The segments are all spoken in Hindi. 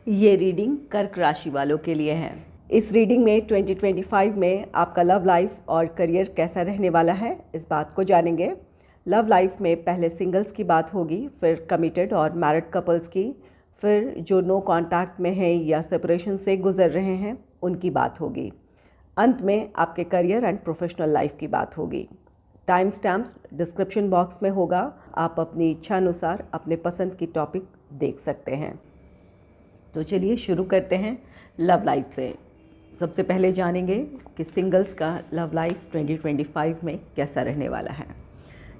ये रीडिंग कर्क राशि वालों के लिए है। इस रीडिंग में 2025 में आपका लव लाइफ और करियर कैसा रहने वाला है, इस बात को जानेंगे। लव लाइफ में पहले सिंगल्स की बात होगी, फिर कमिटेड और मैरिड कपल्स की, फिर जो नो कांटेक्ट में हैं या सेपरेशन से गुजर रहे हैं उनकी बात होगी। अंत में आपके करियर एंड प्रोफेशनल लाइफ की बात होगी। टाइम स्टैम्प्स डिस्क्रिप्शन बॉक्स में होगा, आप अपनी इच्छा अनुसार अपने पसंद की टॉपिक देख सकते हैं। तो चलिए शुरू करते हैं लव लाइफ से। सबसे पहले जानेंगे कि सिंगल्स का लव लाइफ 2025 में कैसा रहने वाला है।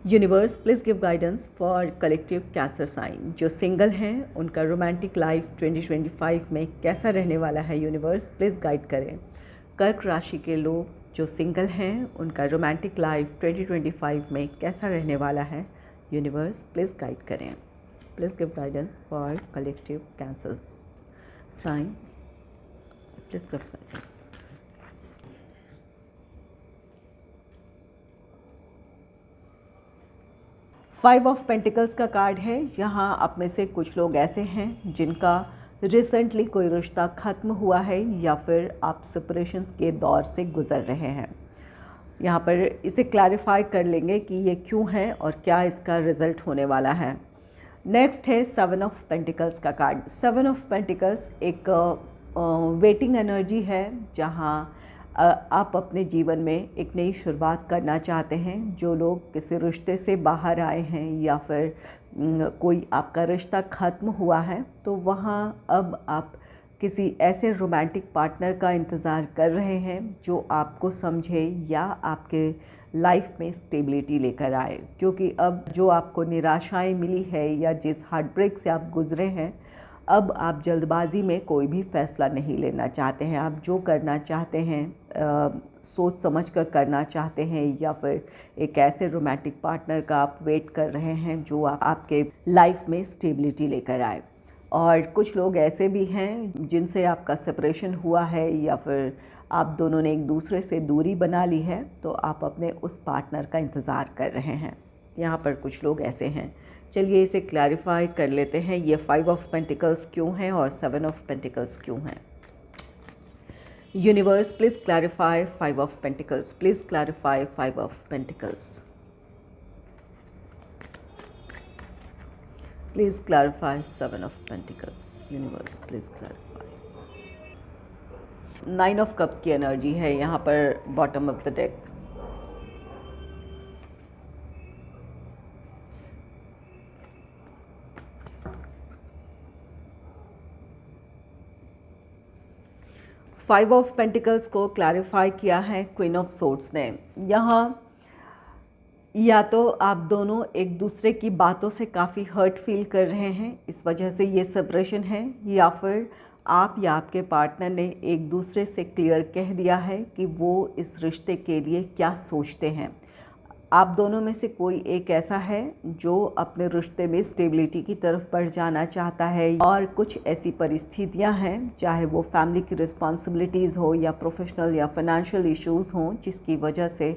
Universe please give guidance for collective cancer sign. जो सिंगल हैं उनका रोमांटिक लाइफ 2025 में कैसा रहने वाला है, यूनिवर्स प्लीज़ गाइड करें। कर्क राशि के लोग जो सिंगल हैं उनका रोमांटिक लाइफ 2025 में कैसा रहने वाला है, यूनिवर्स प्लीज़ गाइड करें। Please give guidance for collective cancer sign. Please give guidance. Five of pentacles का कार्ड है। यहाँ आप में से कुछ लोग ऐसे हैं जिनका रिसेंटली कोई रिश्ता ख़त्म हुआ है या फिर आप सेपरेशंस के दौर से गुज़र रहे हैं। यहाँ पर इसे क्लैरिफाई कर लेंगे कि ये क्यों है और क्या इसका रिज़ल्ट होने वाला है। नेक्स्ट है सेवन ऑफ पेंटिकल्स का कार्ड। सेवन ऑफ पेंटिकल्स एक वेटिंग एनर्जी है, जहाँ आप अपने जीवन में एक नई शुरुआत करना चाहते हैं। जो लोग किसी रिश्ते से बाहर आए हैं या फिर कोई आपका रिश्ता ख़त्म हुआ है, तो वहाँ अब आप किसी ऐसे रोमांटिक पार्टनर का इंतज़ार कर रहे हैं जो आपको समझे या आपके लाइफ में स्टेबिलिटी लेकर आए। क्योंकि अब जो आपको निराशाएं मिली है या जिस हार्ट ब्रेक से आप गुज़रे हैं, अब आप जल्दबाजी में कोई भी फ़ैसला नहीं लेना चाहते हैं। आप जो करना चाहते हैं सोच समझ कर करना चाहते हैं, या फिर एक ऐसे रोमांटिक पार्टनर का आप वेट कर रहे हैं जो आपके लाइफ में स्टेबिलिटी लेकर आए। और कुछ लोग ऐसे भी हैं जिनसे आपका सेपरेशन हुआ है या फिर आप दोनों ने एक दूसरे से दूरी बना ली है, तो आप अपने उस पार्टनर का इंतज़ार कर रहे हैं। यहाँ पर कुछ लोग ऐसे हैं। चलिए इसे क्लैरिफाई कर लेते हैं, ये फाइव ऑफ पेंटिकल्स क्यों हैं और सेवन ऑफ पेंटिकल्स क्यों हैं। Universe please clarify five of pentacles. Please clarify five of pentacles. Please clarify seven of pentacles. Universe, please clarify. Nine of cups की एनर्जी है यहाँ पर bottom of the deck. Five of pentacles को क्लैरिफाई किया है क्वीन ऑफ सोर्ड्स ने। यहाँ या तो आप दोनों एक दूसरे की बातों से काफ़ी हर्ट फील कर रहे हैं, इस वजह से ये सेपरेशन है, या फिर आप या आपके पार्टनर ने एक दूसरे से क्लियर कह दिया है कि वो इस रिश्ते के लिए क्या सोचते हैं। आप दोनों में से कोई एक ऐसा है जो अपने रिश्ते में स्टेबिलिटी की तरफ बढ़ जाना चाहता है, और कुछ ऐसी परिस्थितियां हैं, चाहे वो फैमिली की रिस्पॉन्सिबिलिटीज़ हो या प्रोफेशनल या फाइनेंशियल इश्यूज़ हों, जिसकी वजह से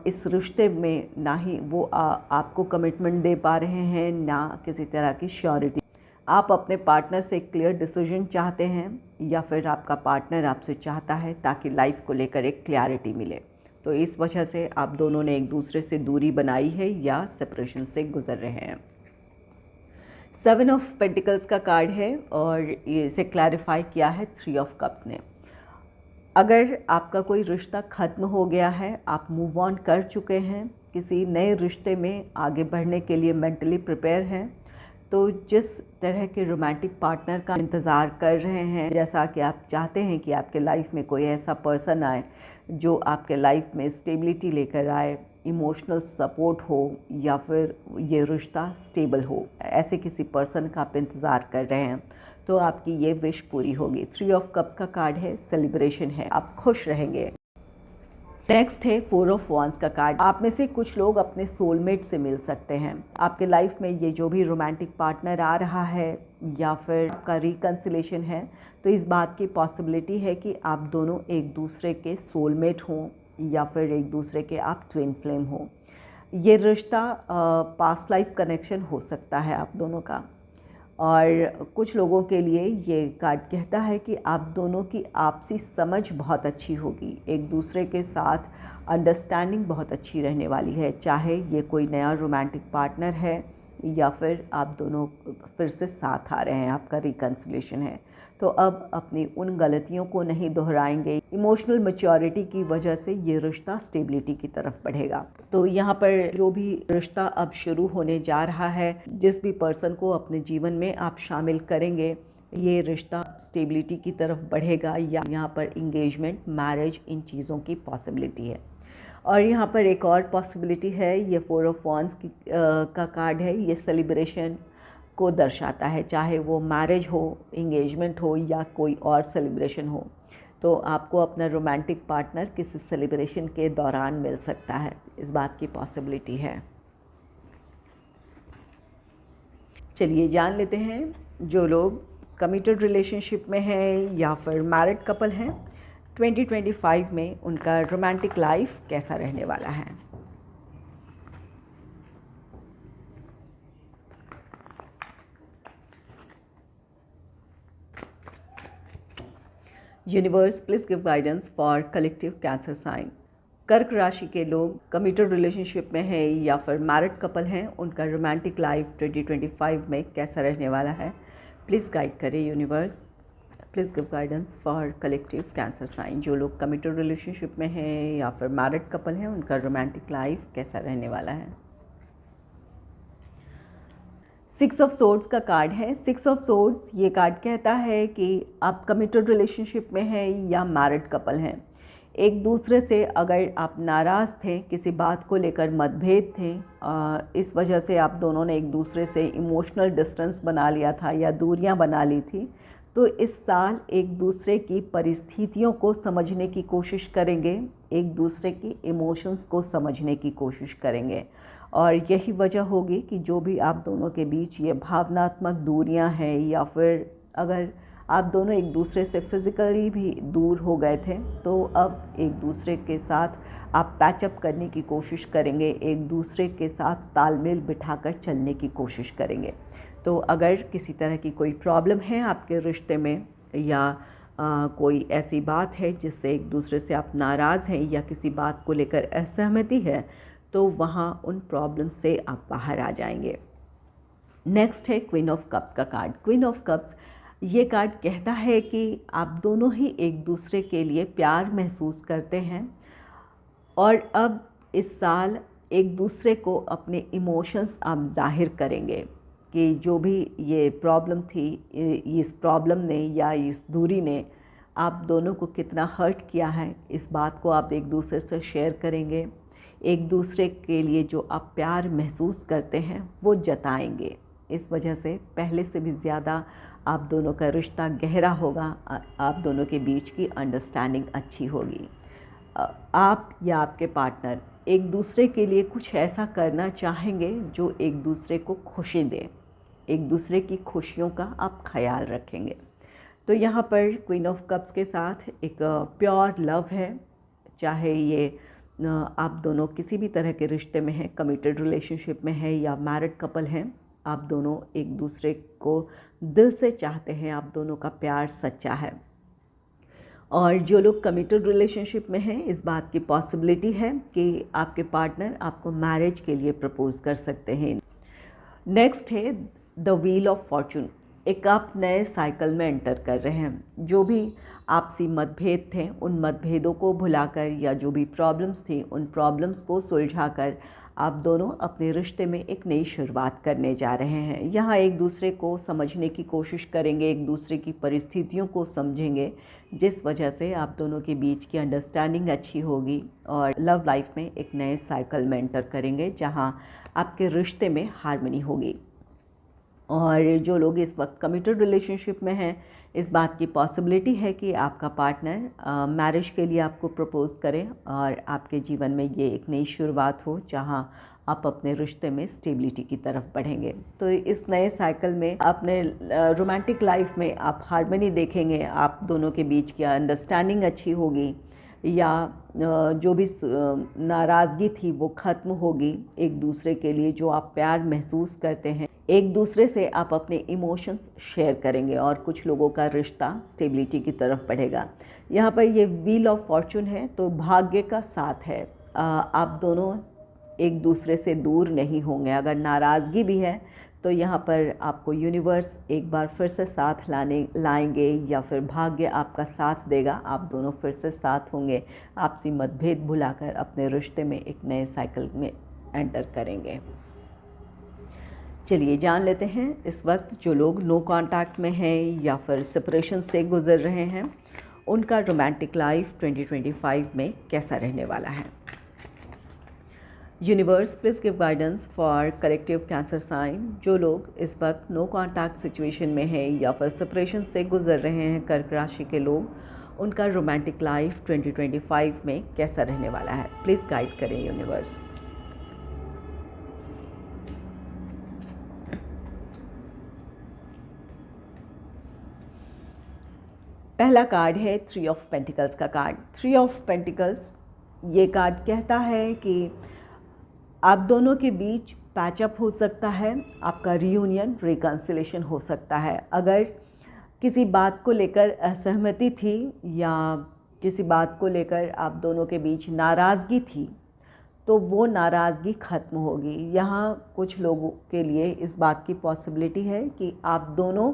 इस रिश्ते में ना ही वो आपको कमिटमेंट दे पा रहे हैं, ना किसी तरह की श्योरिटी। आप अपने पार्टनर से क्लियर डिसीजन चाहते हैं या फिर आपका पार्टनर आपसे चाहता है, ताकि लाइफ को लेकर एक क्लैरिटी मिले। तो इस वजह से आप दोनों ने एक दूसरे से दूरी बनाई है या सेपरेशन से गुजर रहे हैं। सेवन ऑफ पेंटिकल्स का कार्ड है और इसे क्लैरिफाई किया है थ्री ऑफ कप्स ने। अगर आपका कोई रिश्ता ख़त्म हो गया है, आप मूव ऑन कर चुके हैं, किसी नए रिश्ते में आगे बढ़ने के लिए मेंटली प्रिपेयर हैं, तो जिस तरह के रोमांटिक पार्टनर का इंतज़ार कर रहे हैं, जैसा कि आप चाहते हैं कि आपके लाइफ में कोई ऐसा पर्सन आए जो आपके लाइफ में स्टेबिलिटी लेकर आए, इमोशनल सपोर्ट हो या फिर ये रिश्ता स्टेबल हो, ऐसे किसी पर्सन का आप इंतज़ार कर रहे हैं, तो आपकी ये विश पूरी होगी। थ्री ऑफ कप्स का कार्ड है, सेलिब्रेशन है, आप खुश रहेंगे। नेक्स्ट है फोर ऑफ वॉन्ड्स का कार्ड। आप में से कुछ लोग अपने सोलमेट से मिल सकते हैं। आपके लाइफ में ये जो भी रोमांटिक पार्टनर आ रहा है या फिर आपका रिकन्सिलेशन है, तो इस बात की पॉसिबिलिटी है कि आप दोनों एक दूसरे के सोलमेट हों या फिर एक दूसरे के आप ट्विन फ्लेम हों। ये रिश्ता पास्ट लाइफ कनेक्शन हो सकता है आप दोनों का। और कुछ लोगों के लिए ये कार्ड कहता है कि आप दोनों की आपसी समझ बहुत अच्छी होगी, एक दूसरे के साथ अंडरस्टैंडिंग बहुत अच्छी रहने वाली है, चाहे ये कोई नया रोमांटिक पार्टनर है या फिर आप दोनों फिर से साथ आ रहे हैं, आपका रिकन्सिलेशन है। तो अब अपनी उन गलतियों को नहीं दोहराएंगे। इमोशनल मैच्योरिटी की वजह से ये रिश्ता स्टेबिलिटी की तरफ बढ़ेगा। तो यहाँ पर जो भी रिश्ता अब शुरू होने जा रहा है, जिस भी पर्सन को अपने जीवन में आप शामिल करेंगे, ये रिश्ता स्टेबिलिटी की तरफ बढ़ेगा या यहाँ पर इंगेजमेंट, मैरिज, इन चीज़ों की पॉसिबिलिटी है। और यहाँ पर एक और पॉसिबिलिटी है, ये 4 ऑफ वॉन्ड्स का कार्ड है। ये सेलिब्रेशन को दर्शाता है, चाहे वो मैरिज हो, इंगेजमेंट हो या कोई और सेलिब्रेशन हो। तो आपको अपना रोमांटिक पार्टनर किसी सेलिब्रेशन के दौरान मिल सकता है, इस बात की पॉसिबिलिटी है। चलिए जान लेते हैं जो लोग कमिटेड रिलेशनशिप में हैं या फिर मैरिड कपल हैं, 2025 में उनका रोमांटिक लाइफ कैसा रहने वाला है। Universe please give guidance for collective cancer sign. कर्क राशि के लोग कमिटेड रिलेशनशिप में हैं या फिर मैरिड कपल हैं, उनका रोमांटिक लाइफ 2025 में कैसा रहने वाला है, प्लीज़ गाइड करें universe. Please give guidance for collective cancer sign. जो लोग कमिटेड रिलेशनशिप में हैं या फिर मैरिड कपल हैं, उनका रोमांटिक लाइफ कैसा रहने वाला है। 6 ऑफ सोर्ड्स का कार्ड है। 6 ऑफ सोर्ड्स ये कार्ड कहता है कि आप कमिटेड रिलेशनशिप में हैं या मैरिड कपल हैं, एक दूसरे से अगर आप नाराज़ थे, किसी बात को लेकर मतभेद थे, इस वजह से आप दोनों ने एक दूसरे से इमोशनल डिस्टेंस बना लिया था या दूरियां बना ली थी, तो इस साल एक दूसरे की परिस्थितियों को समझने की कोशिश करेंगे, एक दूसरे की इमोशंस को समझने की कोशिश करेंगे। और यही वजह होगी कि जो भी आप दोनों के बीच ये भावनात्मक दूरियां हैं या फिर अगर आप दोनों एक दूसरे से फिज़िकली भी दूर हो गए थे, तो अब एक दूसरे के साथ आप पैचअप करने की कोशिश करेंगे, एक दूसरे के साथ तालमेल बिठाकर चलने की कोशिश करेंगे। तो अगर किसी तरह की कोई प्रॉब्लम है आपके रिश्ते में या कोई ऐसी बात है जिससे एक दूसरे से आप नाराज़ हैं या किसी बात को लेकर असहमति है, तो वहाँ उन प्रॉब्लम से आप बाहर आ जाएंगे। नेक्स्ट है क्वीन ऑफ कप्स का कार्ड। क्वीन ऑफ कप्स ये कार्ड कहता है कि आप दोनों ही एक दूसरे के लिए प्यार महसूस करते हैं और अब इस साल एक दूसरे को अपने इमोशंस आप जाहिर करेंगे कि जो भी ये प्रॉब्लम थी, इस प्रॉब्लम ने या इस दूरी ने आप दोनों को कितना हर्ट किया है, इस बात को आप एक दूसरे से शेयर करेंगे। एक दूसरे के लिए जो आप प्यार महसूस करते हैं वो जताएंगे। इस वजह से पहले से भी ज़्यादा आप दोनों का रिश्ता गहरा होगा, आप दोनों के बीच की अंडरस्टैंडिंग अच्छी होगी। आप या आपके पार्टनर एक दूसरे के लिए कुछ ऐसा करना चाहेंगे जो एक दूसरे को खुशी दे, एक दूसरे की खुशियों का आप ख्याल रखेंगे। तो यहाँ पर क्वीन ऑफ कप्स के साथ एक प्योर लव है, चाहे ये आप दोनों किसी भी तरह के रिश्ते में हैं, कमिटेड रिलेशनशिप में हैं या मैरिड कपल हैं, आप दोनों एक दूसरे को दिल से चाहते हैं, आप दोनों का प्यार सच्चा है। और जो लोग कमिटेड रिलेशनशिप में हैं, इस बात की पॉसिबिलिटी है कि आपके पार्टनर आपको मैरिज के लिए प्रपोज कर सकते हैं। नेक्स्ट है द व्हील ऑफ फॉर्चून। एक आप नए साइकिल में एंटर कर रहे हैं। जो भी आपसी मतभेद थे, उन मतभेदों को भुलाकर या जो भी प्रॉब्लम्स थी, उन प्रॉब्लम्स को सुलझाकर आप दोनों अपने रिश्ते में एक नई शुरुआत करने जा रहे हैं। यहाँ एक दूसरे को समझने की कोशिश करेंगे, एक दूसरे की परिस्थितियों को समझेंगे, जिस वजह से आप दोनों के बीच की अंडरस्टैंडिंग अच्छी होगी और लव लाइफ में एक नए साइकिल में एंटर करेंगे जहाँ आपके रिश्ते में हार्मनी होगी। और जो लोग इस वक्त कमिटेड रिलेशनशिप में हैं, इस बात की पॉसिबिलिटी है कि आपका पार्टनर मैरिज के लिए आपको प्रपोज करें और आपके जीवन में ये एक नई शुरुआत हो जहां आप अपने रिश्ते में स्टेबिलिटी की तरफ बढ़ेंगे। तो इस नए साइकिल में अपने रोमांटिक लाइफ में आप हार्मनी देखेंगे, आप दोनों के बीच की अंडरस्टैंडिंग अच्छी होगी, या जो भी नाराज़गी थी वो ख़त्म होगी। एक दूसरे के लिए जो आप प्यार महसूस करते हैं, एक दूसरे से आप अपने इमोशंस शेयर करेंगे और कुछ लोगों का रिश्ता स्टेबिलिटी की तरफ बढ़ेगा। यहाँ पर ये व्हील ऑफ फॉर्चून है, तो भाग्य का साथ है। आप दोनों एक दूसरे से दूर नहीं होंगे। अगर नाराज़गी भी है तो यहाँ पर आपको यूनिवर्स एक बार फिर से साथ लाएंगे या फिर भाग्य आपका साथ देगा। आप दोनों फिर से साथ होंगे, आपसी मतभेद भुलाकर अपने रिश्ते में एक नए साइकिल में एंटर करेंगे। चलिए जान लेते हैं इस वक्त जो लोग नो कांटेक्ट में हैं या फिर सेपरेशन से गुजर रहे हैं, उनका रोमांटिक लाइफ 2025 में कैसा रहने वाला है। Universe please give guidance for collective cancer sign. जो लोग इस वक्त नो कांटेक्ट सिचुएशन में हैं या फिर सेपरेशन से गुजर रहे हैं, कर्क राशि के लोग, उनका रोमांटिक लाइफ 2025 में कैसा रहने वाला है। प्लीज़ गाइड करें यूनिवर्स। पहला कार्ड है 3 ऑफ पेंटिकल्स का कार्ड। 3 ऑफ पेंटिकल्स, ये कार्ड कहता है कि आप दोनों के बीच पैचअप हो सकता है, आपका रियूनियन, रिकन्सिलेशन हो सकता है। अगर किसी बात को लेकर असहमति थी या किसी बात को लेकर आप दोनों के बीच नाराज़गी थी, तो वो नाराज़गी ख़त्म होगी। यहाँ कुछ लोगों के लिए इस बात की पॉसिबिलिटी है कि आप दोनों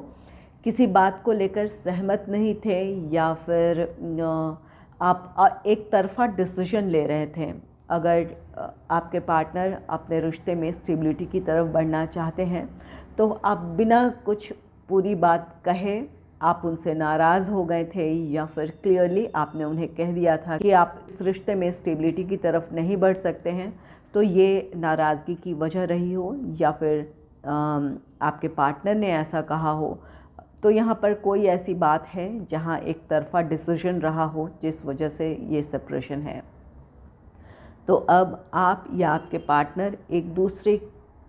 किसी बात को लेकर सहमत नहीं थे या फिर आप एक तरफ़ा डिसीजन ले रहे थे। अगर आपके पार्टनर अपने रिश्ते में स्टेबिलिटी की तरफ बढ़ना चाहते हैं तो आप बिना कुछ पूरी बात कहे आप उनसे नाराज़ हो गए थे या फिर क्लियरली आपने उन्हें कह दिया था कि आप इस रिश्ते में स्टेबिलिटी की तरफ नहीं बढ़ सकते हैं, तो ये नाराज़गी की वजह रही हो या फिर आपके पार्टनर ने ऐसा कहा हो। तो यहाँ पर कोई ऐसी बात है जहाँ एक तरफ़ा डिसीजन रहा हो जिस वजह से ये सेपरेशन है। तो अब आप या आपके पार्टनर एक दूसरे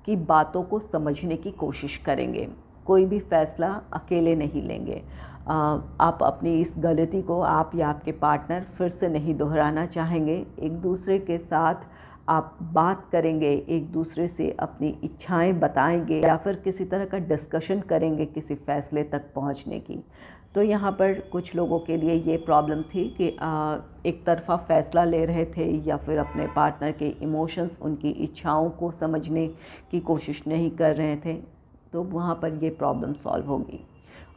की बातों को समझने की कोशिश करेंगे। कोई भी फ़ैसला अकेले नहीं लेंगे। आप अपनी इस गलती को आप या आपके पार्टनर फिर से नहीं दोहराना चाहेंगे। एक दूसरे के साथ आप बात करेंगे, एक दूसरे से अपनी इच्छाएं बताएंगे या फिर किसी तरह का डिस्कशन करेंगे किसी फ़ैसले तक पहुंचने की। तो यहाँ पर कुछ लोगों के लिए ये प्रॉब्लम थी कि एक तरफ़ा फ़ैसला ले रहे थे या फिर अपने पार्टनर के इमोशंस, उनकी इच्छाओं को समझने की कोशिश नहीं कर रहे थे, तो वहाँ पर ये प्रॉब्लम सॉल्व होगी।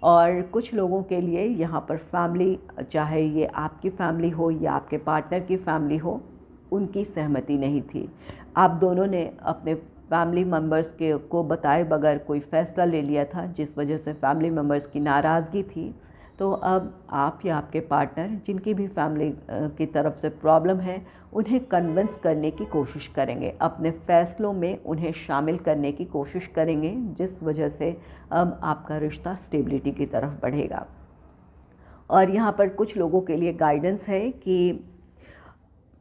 और कुछ लोगों के लिए यहाँ पर फैमिली, चाहे ये आपकी फैमिली हो या आपके पार्टनर की फैमिली हो, उनकी सहमति नहीं थी। आप दोनों ने अपने फैमिली मेम्बर्स को बताए बगैर कोई फ़ैसला ले लिया था जिस वजह से फैमिली मेम्बर्स की नाराज़गी थी। तो अब आप या आपके पार्टनर, जिनकी भी फैमिली की तरफ से प्रॉब्लम है, उन्हें कन्विंस करने की कोशिश करेंगे, अपने फ़ैसलों में उन्हें शामिल करने की कोशिश करेंगे, जिस वजह से अब आपका रिश्ता स्टेबिलिटी की तरफ बढ़ेगा। और यहाँ पर कुछ लोगों के लिए गाइडेंस है कि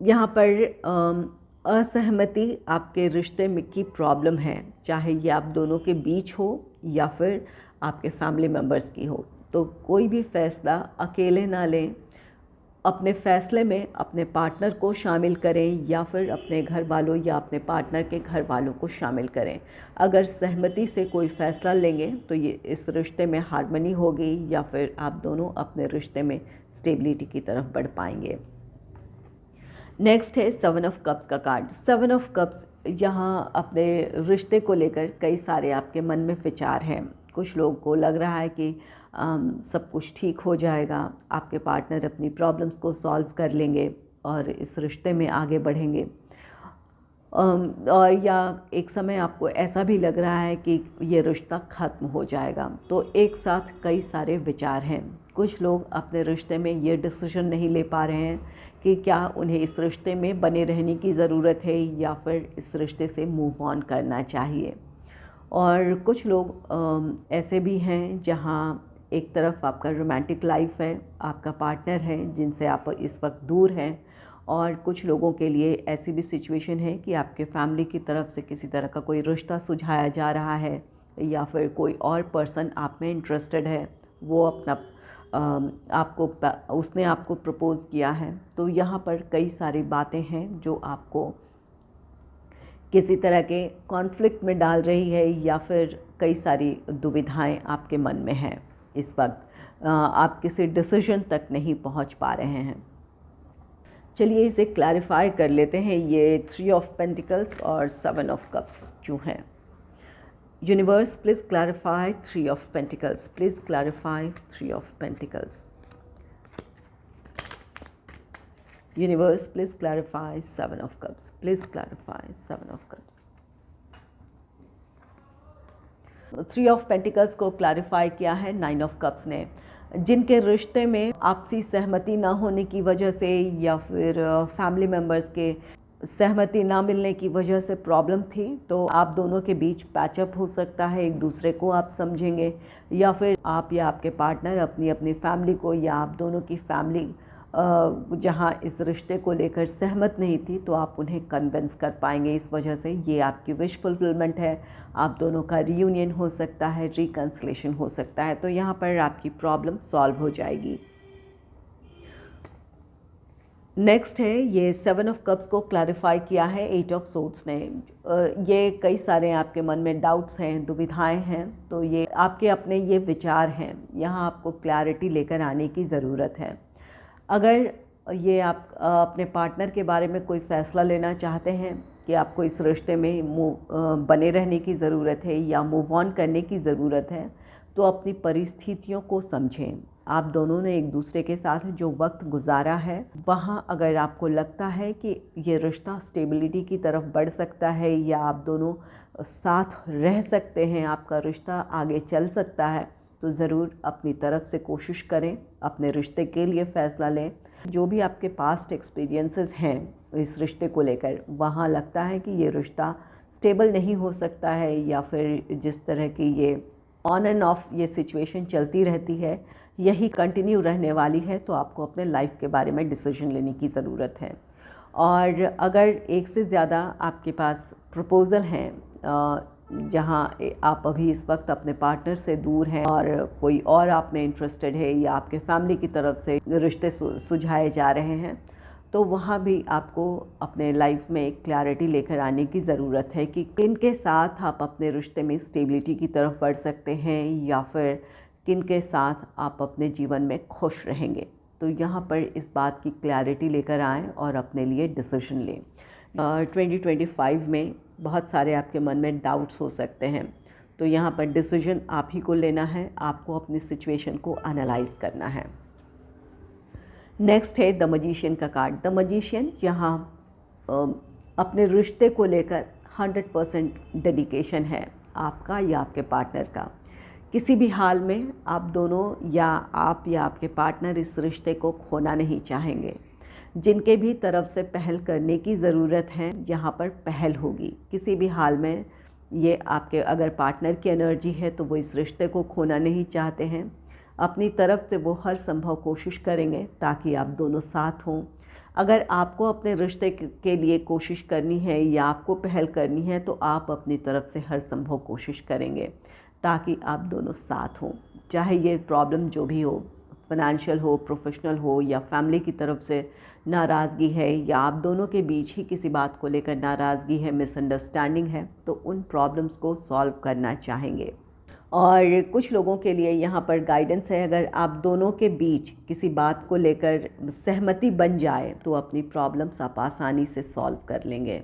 यहाँ पर असहमति आपके रिश्ते में की प्रॉब्लम है, चाहे ये आप दोनों के बीच हो या फिर आपके फैमिली मेम्बर्स की हो। तो कोई भी फ़ैसला अकेले ना लें, अपने फ़ैसले में अपने पार्टनर को शामिल करें या फिर अपने घर वालों या अपने पार्टनर के घर वालों को शामिल करें। अगर सहमति से कोई फ़ैसला लेंगे तो ये इस रिश्ते में हार्मनी होगी या फिर आप दोनों अपने रिश्ते में स्टेबिलिटी की तरफ बढ़ पाएंगे। नेक्स्ट है 7 ऑफ कप्स का कार्ड। 7 ऑफ कप्स, यहाँ अपने रिश्ते को लेकर कई सारे आपके मन में विचार हैं। कुछ लोगों को लग रहा है कि सब कुछ ठीक हो जाएगा, आपके पार्टनर अपनी प्रॉब्लम्स को सॉल्व कर लेंगे और इस रिश्ते में आगे बढ़ेंगे। और या एक समय आपको ऐसा भी लग रहा है कि ये रिश्ता ख़त्म हो जाएगा। तो एक साथ कई सारे विचार हैं। कुछ लोग अपने रिश्ते में ये डिसीजन नहीं ले पा रहे हैं कि क्या उन्हें इस रिश्ते में बने रहने की ज़रूरत है या फिर इस रिश्ते से मूव ऑन करना चाहिए। और कुछ लोग ऐसे भी हैं जहाँ एक तरफ आपका रोमांटिक लाइफ है, आपका पार्टनर है जिनसे आप इस वक्त दूर हैं, और कुछ लोगों के लिए ऐसी भी सिचुएशन है कि आपके फैमिली की तरफ से किसी तरह का कोई रिश्ता सुझाया जा रहा है या फिर कोई और पर्सन आप में इंटरेस्टेड है, वो अपना उसने आपको प्रपोज़ किया है, तो यहाँ पर कई सारी बातें हैं जो आपको किसी तरह के कॉन्फ्लिक्ट में डाल रही है, या फिर कई सारी दुविधाएं आपके मन में हैं इस वक्त। आप किसी डिसीजन तक नहीं पहुंच पा रहे हैं। चलिए इसे क्लैरिफाई कर लेते हैं। ये 3 ऑफ पेंटिकल्स और 7 ऑफ कप्स क्यों हैं? Universe please clarify 3 of pentacles, please clarify 3 of pentacles. Universe please clarify 7 of cups, please clarify 7 of cups. 3 of pentacles को क्लैरिफाई किया है 9 ऑफ कप्स ने। जिनके रिश्ते में आपसी सहमति ना होने की वजह से, या फिर फैमिली मेम्बर्स के सहमति ना मिलने की वजह से प्रॉब्लम थी, तो आप दोनों के बीच पैचअप हो सकता है, एक दूसरे को आप समझेंगे, या फिर आप या आपके पार्टनर अपनी अपनी फैमिली को, या आप दोनों की फैमिली जहाँ इस रिश्ते को लेकर सहमत नहीं थी, तो आप उन्हें कन्विंस कर पाएंगे। इस वजह से ये आपकी विश फुलफिलमेंट है। आप दोनों का रीयूनियन हो सकता है, रिकन्सिलेशन हो सकता है, तो यहाँ पर आपकी प्रॉब्लम सॉल्व हो जाएगी। नेक्स्ट है ये 7 ऑफ कप्स को क्लैरिफाई किया है 8 ऑफ सोर्ड्स ने। ये कई सारे आपके मन में डाउट्स हैं, दुविधाएं हैं, तो ये आपके अपने ये विचार हैं, यहाँ आपको क्लैरिटी लेकर आने की ज़रूरत है। अगर ये आप अपने पार्टनर के बारे में कोई फ़ैसला लेना चाहते हैं कि आपको इस रिश्ते में बने रहने की ज़रूरत है या मूव ऑन करने की ज़रूरत है, तो अपनी परिस्थितियों को समझें। आप दोनों ने एक दूसरे के साथ जो वक्त गुजारा है, वहाँ अगर आपको लगता है कि ये रिश्ता स्टेबिलिटी की तरफ बढ़ सकता है, या आप दोनों साथ रह सकते हैं, आपका रिश्ता आगे चल सकता है, तो ज़रूर अपनी तरफ से कोशिश करें, अपने रिश्ते के लिए फ़ैसला लें। जो भी आपके पास्ट एक्सपीरियंसेस हैं इस रिश्ते को लेकर, वहाँ लगता है कि ये रिश्ता स्टेबल नहीं हो सकता है, या फिर जिस तरह की ये ऑन एंड ऑफ ये सिचुएशन चलती रहती है, यही कंटिन्यू रहने वाली है, तो आपको अपने लाइफ के बारे में डिसीजन लेने की ज़रूरत है। और अगर एक से ज़्यादा आपके पास प्रपोज़ल हैं जहाँ आप अभी इस वक्त अपने पार्टनर से दूर हैं और कोई और आप में इंटरेस्टेड है, या आपके फैमिली की तरफ से रिश्ते सुझाए जा रहे हैं, तो वहाँ भी आपको अपने लाइफ में एक क्लैरिटी लेकर आने की ज़रूरत है कि किनके साथ आप अपने रिश्ते में स्टेबिलिटी की तरफ बढ़ सकते हैं, या फिर किनके साथ आप अपने जीवन में खुश रहेंगे। तो यहाँ पर इस बात की क्लैरिटी लेकर आएँ और अपने लिए डिसीजन लें। 2025 में बहुत सारे आपके मन में डाउट्स हो सकते हैं, तो यहाँ पर डिसीजन आप ही को लेना है, आपको अपनी सिचुएशन को एनालाइज करना है। नेक्स्ट है द मजिशियन का कार्ड। द मजिशियन यहाँ अपने रिश्ते को लेकर 100% डेडिकेशन है आपका या आपके पार्टनर का। किसी भी हाल में आप दोनों या आपके पार्टनर इस रिश्ते को खोना नहीं चाहेंगे। जिनके भी तरफ से पहल करने की ज़रूरत है, यहाँ पर पहल होगी किसी भी हाल में। ये आपके अगर पार्टनर की एनर्जी है तो वो इस रिश्ते को खोना नहीं चाहते हैं। अपनी तरफ से वो हर संभव कोशिश करेंगे ताकि आप दोनों साथ हों। अगर आपको अपने रिश्ते के लिए कोशिश करनी है या आपको पहल करनी है, तो आप अपनी तरफ से हर संभव कोशिश करेंगे ताकि आप दोनों साथ हों। चाहे ये प्रॉब्लम जो भी हो, फाइनेंशियल हो, प्रोफेशनल हो, या फैमिली की तरफ से नाराज़गी है, या आप दोनों के बीच ही किसी बात को लेकर नाराज़गी है, मिसअंडरस्टैंडिंग है, तो उन प्रॉब्लम्स को सॉल्व करना चाहेंगे। और कुछ लोगों के लिए यहाँ पर गाइडेंस है, अगर आप दोनों के बीच किसी बात को लेकर सहमति बन जाए तो अपनी प्रॉब्लम्स आप आसानी से सॉल्व कर लेंगे।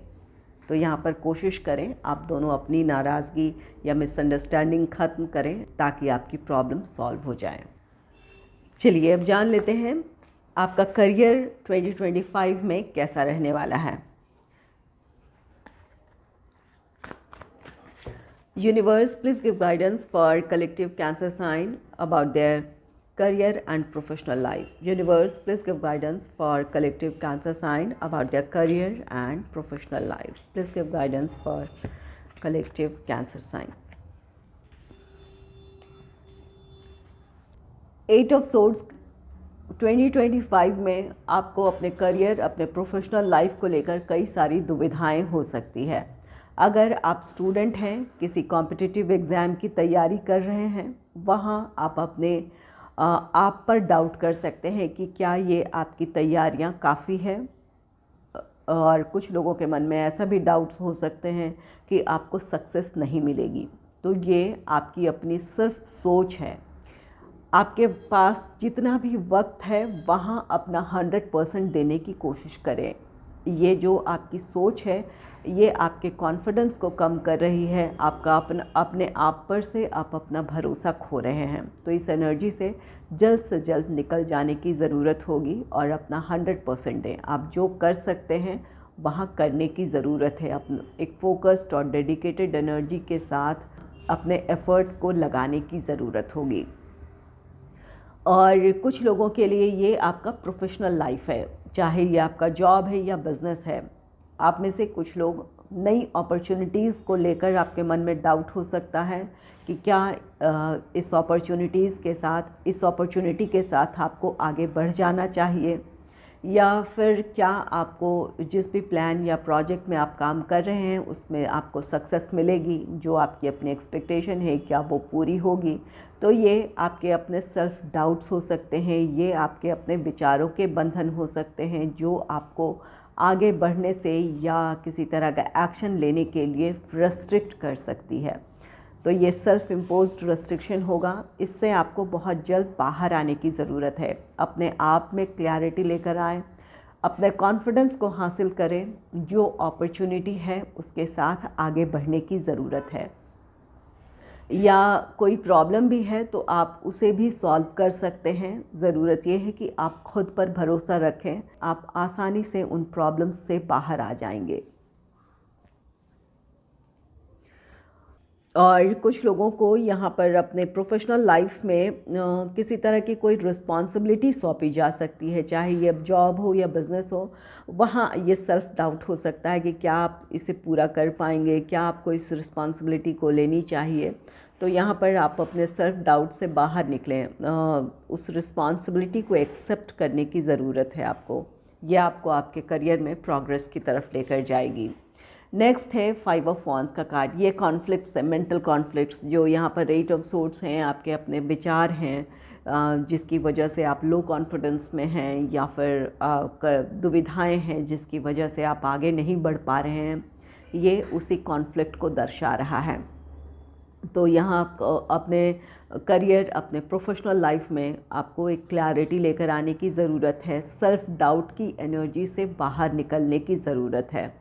तो यहाँ पर कोशिश करें आप दोनों अपनी नाराज़गी या मिसअंडरस्टैंडिंग ख़त्म करें ताकि आपकी प्रॉब्लम सॉल्व हो जाए। चलिए अब जान लेते हैं आपका करियर 2025 में कैसा रहने वाला है। Universe, please give guidance for collective Cancer sign about their career and professional life. Universe, please give guidance for collective Cancer sign about their career and professional life. Please give guidance for collective Cancer sign. 8 of Swords 2025 में आपको अपने करियर, अपने प्रोफेशनल लाइफ को लेकर कई सारी दुविधाएं हो सकती है। अगर आप स्टूडेंट हैं, किसी कॉम्पिटिटिव एग्ज़ाम की तैयारी कर रहे हैं, वहाँ आप अपने आप पर डाउट कर सकते हैं कि क्या ये आपकी तैयारियां काफ़ी है। और कुछ लोगों के मन में ऐसा भी डाउट्स हो सकते हैं कि आपको सक्सेस नहीं मिलेगी। तो ये आपकी अपनी सिर्फ सोच है। आपके पास जितना भी वक्त है वहाँ अपना 100% देने की कोशिश करें। ये जो आपकी सोच है ये आपके कॉन्फिडेंस को कम कर रही है, आपका अपने आप पर से आप अपना भरोसा खो रहे हैं। तो इस एनर्जी से जल्द निकल जाने की ज़रूरत होगी और अपना 100% दें। आप जो कर सकते हैं वहाँ करने की ज़रूरत है। अपना एक फोकस्ड और डेडिकेटेड एनर्जी के साथ अपने एफ़र्ट्स को लगाने की ज़रूरत होगी। और कुछ लोगों के लिए ये आपका प्रोफेशनल लाइफ है, चाहे ये आपका जॉब है या बिज़नेस है। आप में से कुछ लोग नई अपॉर्चुनिटीज़ को लेकर आपके मन में डाउट हो सकता है कि क्या इस अपॉर्चुनिटी के साथ आपको आगे बढ़ जाना चाहिए, या फिर क्या आपको जिस भी प्लान या प्रोजेक्ट में आप काम कर रहे हैं उसमें आपको सक्सेस मिलेगी, जो आपकी अपनी एक्सपेक्टेशन है क्या वो पूरी होगी। तो ये आपके अपने सेल्फ डाउट्स हो सकते हैं, ये आपके अपने विचारों के बंधन हो सकते हैं जो आपको आगे बढ़ने से या किसी तरह का एक्शन लेने के लिए रेस्ट्रिक्ट कर सकती है। तो ये सेल्फ इम्पोज्ड रेस्ट्रिक्शन होगा, इससे आपको बहुत जल्द बाहर आने की ज़रूरत है। अपने आप में क्लैरिटी लेकर आएँ, अपने कॉन्फिडेंस को हासिल करें। जो अपॉर्चुनिटी है उसके साथ आगे बढ़ने की ज़रूरत है। या कोई प्रॉब्लम भी है तो आप उसे भी सॉल्व कर सकते हैं। ज़रूरत यह है कि आप खुद पर भरोसा रखें, आप आसानी से उन प्रॉब्लम्स से बाहर आ जाएंगे। और कुछ लोगों को यहाँ पर अपने प्रोफेशनल लाइफ में किसी तरह की कोई रिस्पॉन्सिबिलिटी सौंपी जा सकती है, चाहे ये जॉब हो या बिज़नेस हो। वहाँ ये सेल्फ डाउट हो सकता है कि क्या आप इसे पूरा कर पाएंगे, क्या आपको इस रिस्पॉन्सिबिलिटी को लेनी चाहिए। तो यहाँ पर आप अपने सेल्फ डाउट से बाहर निकलें, उस रिस्पॉन्सिबिलिटी को एक्सेप्ट करने की ज़रूरत है आपको। यह आपको आपके करियर में प्रोग्रेस की तरफ लेकर जाएगी। नेक्स्ट है 5 ऑफ वॉन्ड्स का कार्ड। ये कॉन्फ्लिक्ट्स है, मेंटल कॉन्फ्लिक्ट्स, जो यहाँ पर 8 ऑफ सोर्ड्स हैं, आपके अपने विचार हैं जिसकी वजह से आप लो कॉन्फिडेंस में हैं, या फिर दुविधाएं हैं जिसकी वजह से आप आगे नहीं बढ़ पा रहे हैं। ये उसी कॉन्फ्लिक्ट को दर्शा रहा है। तो यहाँ अपने करियर, अपने प्रोफेशनल लाइफ में आपको एक क्लैरिटी लेकर आने की ज़रूरत है। सेल्फ डाउट की एनर्जी से बाहर निकलने की ज़रूरत है।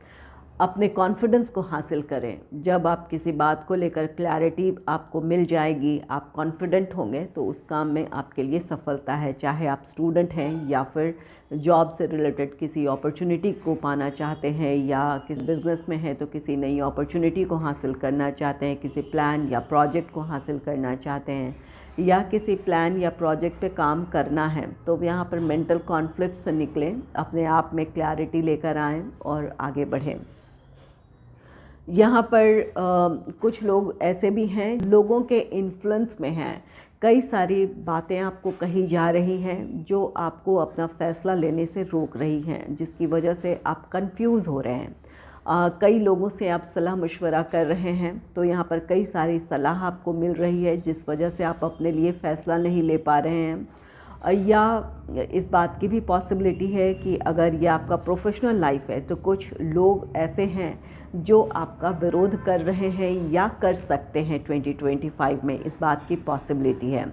अपने कॉन्फिडेंस को हासिल करें। जब आप किसी बात को लेकर क्लैरिटी आपको मिल जाएगी, आप कॉन्फिडेंट होंगे, तो उस काम में आपके लिए सफलता है। चाहे आप स्टूडेंट हैं या फिर जॉब से रिलेटेड किसी अपॉर्चुनिटी को पाना चाहते हैं, या किसी बिज़नेस में हैं तो किसी नई अपॉर्चुनिटी को हासिल करना चाहते हैं, किसी प्लान या प्रोजेक्ट को हासिल करना चाहते हैं, या किसी प्लान या प्रोजेक्ट पे काम करना है। तो यहाँ पर मेंटल कॉन्फ्लिक्ट से निकलें, अपने आप में क्लैरिटी लेकर आएँ और आगे बढ़ें। यहाँ पर कुछ लोग ऐसे भी हैं, लोगों के इन्फ्लुएंस में हैं। कई सारी बातें आपको कही जा रही हैं जो आपको अपना फ़ैसला लेने से रोक रही हैं, जिसकी वजह से आप कंफ्यूज हो रहे हैं। कई लोगों से आप सलाह मशवरा कर रहे हैं, तो यहाँ पर कई सारी सलाह आपको मिल रही है जिस वजह से आप अपने लिए फ़ैसला नहीं ले पा रहे हैं। या इस बात की भी पॉसिबिलिटी है कि अगर ये आपका प्रोफेशनल लाइफ है तो कुछ लोग ऐसे हैं जो आपका विरोध कर रहे हैं या कर सकते हैं 2025 में, इस बात की पॉसिबिलिटी है।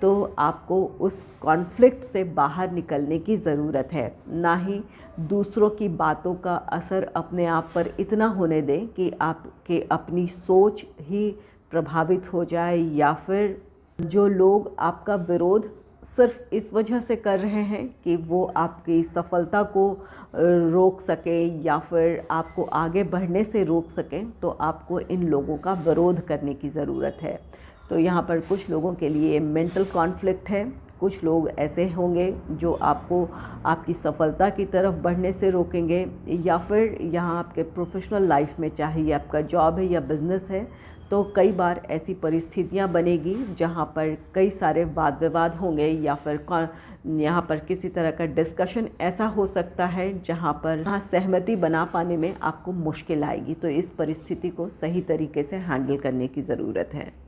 तो आपको उस कॉन्फ्लिक्ट से बाहर निकलने की ज़रूरत है। ना ही दूसरों की बातों का असर अपने आप पर इतना होने दें कि आपके अपनी सोच ही प्रभावित हो जाए, या फिर जो लोग आपका विरोध सिर्फ इस वजह से कर रहे हैं कि वो आपकी सफलता को रोक सके या फिर आपको आगे बढ़ने से रोक सकें, तो आपको इन लोगों का विरोध करने की ज़रूरत है। तो यहाँ पर कुछ लोगों के लिए मेंटल कॉन्फ्लिक्ट है। कुछ लोग ऐसे होंगे जो आपको आपकी सफलता की तरफ बढ़ने से रोकेंगे, या फिर यहाँ आपके प्रोफेशनल लाइफ में, चाहे ये आपका जॉब है या बिज़नेस है, तो कई बार ऐसी परिस्थितियाँ बनेगी जहाँ पर कई सारे वाद विवाद होंगे, या फिर यहाँ पर किसी तरह का डिस्कशन ऐसा हो सकता है जहाँ पर सहमति बना पाने में आपको मुश्किल आएगी। तो इस परिस्थिति को सही तरीके से हैंडल करने की ज़रूरत है।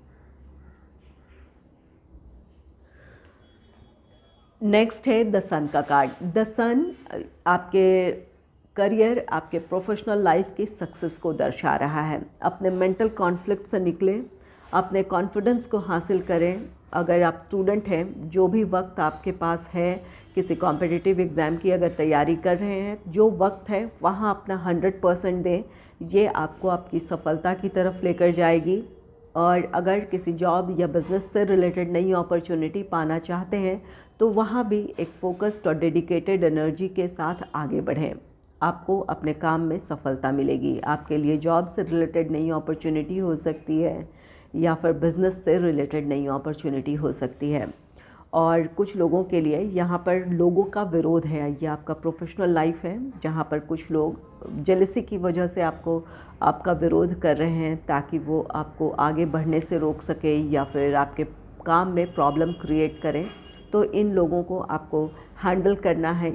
नेक्स्ट है द सन का कार्ड। द सन आपके करियर, आपके प्रोफेशनल लाइफ की सक्सेस को दर्शा रहा है। अपने मेंटल कॉन्फ्लिक्ट से निकलें, अपने कॉन्फिडेंस को हासिल करें। अगर आप स्टूडेंट हैं, जो भी वक्त आपके पास है, किसी कॉम्पिटिटिव एग्ज़ाम की अगर तैयारी कर रहे हैं, जो वक्त है वहाँ अपना 100% दें। ये आपको आपकी सफलता की तरफ लेकर जाएगी। और अगर किसी जॉब या बिज़नेस से रिलेटेड नई अपॉर्चुनिटी पाना चाहते हैं तो वहाँ भी एक फोकस्ड और डेडिकेटेड एनर्जी के साथ आगे बढ़ें। आपको अपने काम में सफलता मिलेगी। आपके लिए जॉब से रिलेटेड नई अपॉर्चुनिटी हो सकती है या फिर बिज़नेस से रिलेटेड नई अपॉर्चुनिटी हो सकती है। और कुछ लोगों के लिए यहाँ पर लोगों का विरोध है। ये आपका प्रोफेशनल लाइफ है जहाँ पर कुछ लोग जेलसी की वजह से आपका विरोध कर रहे हैं ताकि वो आपको आगे बढ़ने से रोक सके या फिर आपके काम में प्रॉब्लम क्रिएट करें। तो इन लोगों को आपको हैंडल करना है।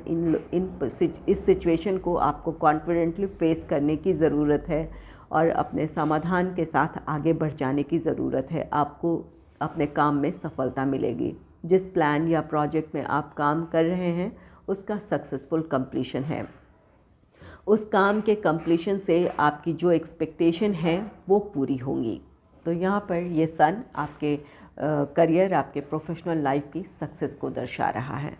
इस सिचुएशन को आपको कॉन्फिडेंटली फेस करने की ज़रूरत है और अपने समाधान के साथ आगे बढ़ जाने की ज़रूरत है। आपको अपने काम में सफलता मिलेगी। जिस प्लान या प्रोजेक्ट में आप काम कर रहे हैं उसका सक्सेसफुल कंप्लीशन है। उस काम के कंप्लीशन से आपकी जो एक्सपेक्टेशन है वो पूरी होंगी। तो यहाँ पर ये सन आपके करियर, आपके प्रोफेशनल लाइफ की सक्सेस को दर्शा रहा है।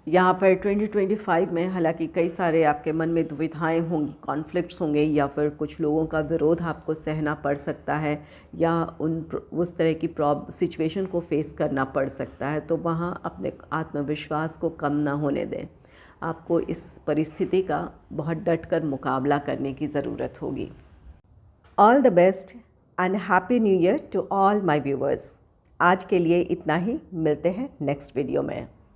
यहाँ पर 2025 में हालांकि कई सारे आपके मन में दुविधाएं होंगी, कॉन्फ्लिक्ट्स होंगे या फिर कुछ लोगों का विरोध आपको सहना पड़ सकता है या उस तरह की सिचुएशन को फेस करना पड़ सकता है। तो वहाँ अपने आत्मविश्वास को कम ना होने दें। आपको इस परिस्थिति का बहुत डट कर मुकाबला करने की ज़रूरत होगी। All the best and happy new year to all my viewers. आज के लिए इतना ही, मिलते हैं नेक्स्ट वीडियो में।